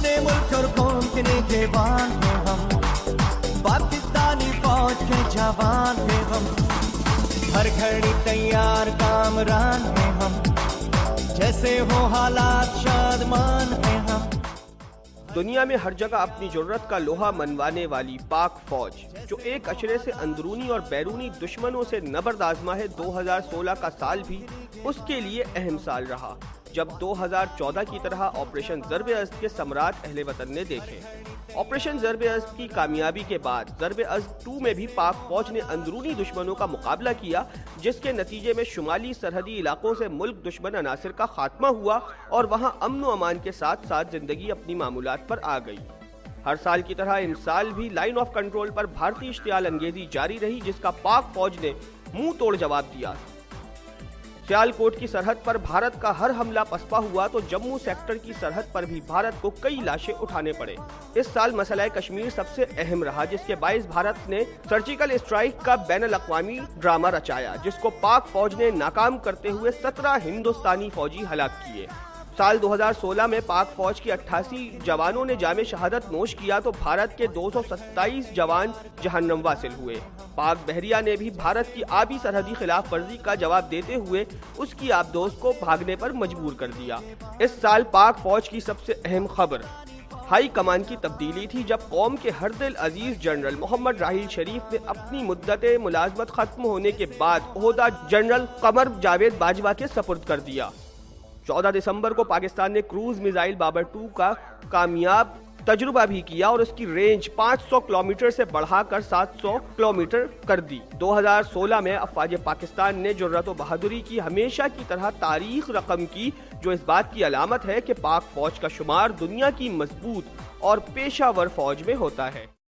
अपने मुल्क और कौम के निगहबान हैं हम, पाकिस्तानी फौज के जवान हैं हम, हर घड़ी तैयार कामरान हैं हम, जैसे हो हालात शादमान हैं हम। दुनिया में हर जगह अपनी जरूरत का लोहा मनवाने वाली पाक फौज, जो एक अशरे से अंदरूनी और बैरूनी दुश्मनों से नबर्द आजमा है, 2016 का साल भी उसके लिए अहम साल रहा, जब 2014 की तरह ऑपरेशन ज़र्ब-ए-अज़्द के समरात अहले वतन ने देखे। ऑपरेशन ज़र्ब-ए-अज़्द की कामयाबी के बाद ज़र्ब-ए-अज़्द 2 में भी पाक फौज ने अंदरूनी दुश्मनों का मुकाबला किया, जिसके नतीजे में शुमाली सरहदी इलाकों से मुल्क दुश्मन अनासिर का खात्मा हुआ और वहां अमन व अमान के साथ साथ जिंदगी अपनी मामूलात पर आ गई। हर साल की तरह इन साल भी लाइन ऑफ कंट्रोल पर भारतीय इश्तियाल अंगेजी जारी रही, जिसका पाक फौज ने मुंह तोड़ जवाब दिया। सियालकोट की सरहद पर भारत का हर हमला पसपा हुआ तो जम्मू सेक्टर की सरहद पर भी भारत को कई लाशें उठाने पड़े। इस साल मसला कश्मीर सबसे अहम रहा, जिसके बाइस भारत ने सर्जिकल स्ट्राइक का बैनुल-अक़वामी ड्रामा रचाया, जिसको पाक फौज ने नाकाम करते हुए 17 हिंदुस्तानी फौजी हलाक किए। साल 2016 में पाक फौज के 88 जवानों ने जामे शहादत नोश किया तो भारत के 227 जवान जहन्नम वासिल हुए। पाक बहरिया ने भी भारत की आबी सरहदी खिलाफ वर्जी का जवाब देते हुए उसकी आबदोज को भागने पर मजबूर कर दिया। इस साल पाक फौज की सबसे अहम खबर हाई कमान की तब्दीली थी, जब कौम के हर दिल अजीज जनरल मोहम्मद राहिल शरीफ ने अपनी मुद्दत मुलाजमत खत्म होने के बाद ओहदा जनरल कमर जावेद बाजवा के सपुर्द कर दिया। 14 दिसंबर को पाकिस्तान ने क्रूज मिसाइल बाबर 2 का कामयाब तजुर्बा भी किया और उसकी रेंज 500 किलोमीटर से बढ़ाकर 700 किलोमीटर कर दी। 2016 में अफवाज पाकिस्तान ने जुर्रत व बहादुरी की हमेशा की तरह तारीख रकम की, जो इस बात की अलामत है कि पाक फौज का शुमार दुनिया की मजबूत और पेशावर फौज में होता है।